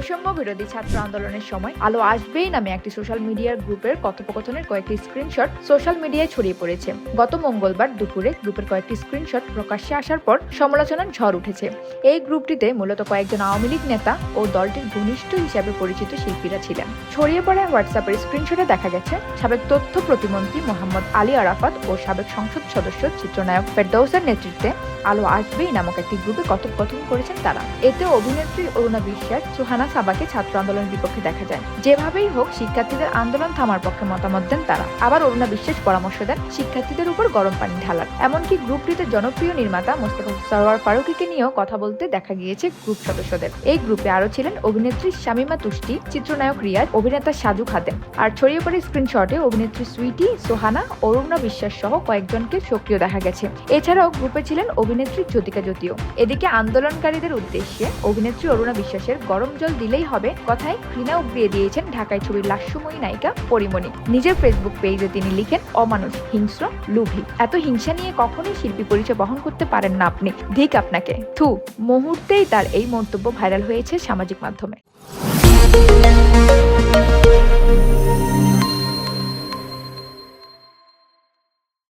বৈষম্য বিরোধী ছাত্র আন্দোলনের সময় আলো আসবেই নামে একটি সোশ্যাল মিডিয়ার গ্রুপের কথোপকথনের কয়েকটি স্ক্রিনশট সোশ্যাল মিডিয়ায় ছড়িয়ে পড়েছে। গত মঙ্গলবার দুপুরে গ্রুপের কয়েকটি স্ক্রিনশট প্রকাশ্যে আসার পর সমালোচনার ঝড় উঠেছে। এই গ্রুপটিতে মূলত কয়েকজন আওয়ামী লীগ নেতা ও দলটির ঘনিষ্ঠ হিসেবে পরিচিত শিল্পীরা ছিলেন। ছড়িয়ে পড়া হোয়াটসঅ্যাপের স্ক্রিনশটে দেখা গেছে সাবেক তথ্য প্রতিমন্ত্রী মোহাম্মদ আলী আরাফাত ও সাবেক সংসদ সদস্য চিত্রনায়ক ফেরদৌসের নেতৃত্বে আলো আসবেই নামক একটি গ্রুপে কথোপকথন করেছেন তারা। এতে অভিনেত্রী অরুণা বিশ্বাস, সুহানা সাবাকে ছাত্র আন্দোলনের বিপক্ষে দেখা যায়। যেভাবেই হোক শিক্ষার্থীদের আন্দোলন থামার পক্ষে মতামত দেন তারা। আবার অরুণা বিশ্বাস পরামর্শ দেন শিক্ষার্থীদের উপর গরম পানি ঢালার। এমনকি গ্রুপটিতে জনপ্রিয় নির্মাতা মোস্তফা সরোয়ার ফারুকীকে নিয়েও কথা বলতে দেখা গিয়েছে গ্রুপ সদস্যদের। এই গ্রুপে আরো ছিলেন অভিনেত্রী শামিমা তুষ্টি, চিত্রনায়ক রিয়াজ, অভিনেতা সাজু খাদেম। আর ছড়িয়ে পড়ে স্ক্রিনশটে অভিনেত্রী সুইটি, সোহানা, অরুণা বিশ্বাস সহ কয়েকজনকে সক্রিয় দেখা গেছে। এছাড়াও গ্রুপে ছিলেন অভিনেত্রী জ্যোতিকা জ্যোতিও। এদিকে আন্দোলনকারীদের উদ্দেশ্যে অভিনেত্রী অরুণা বিশ্বাসের গরম জল দিলেই হবে কথায় ঘৃণা উগরিয়ে দিয়েছেন ঢাকায় ছবির লাস্যময়ী নায়িকা পরিমণি। নিজের ফেসবুক পেজে তিনি লিখেন, অমানুষ, হিংস্র, লোভী। এত হিংসা নিয়ে কখনোই শিল্পী পরিচয় বহন করতে পারেন না আপনি। ধিক আপনাকে। থু। মুহূর্তেই তার এই মন্তব্য ভাইরাল হয়েছে সামাজিক মাধ্যমে।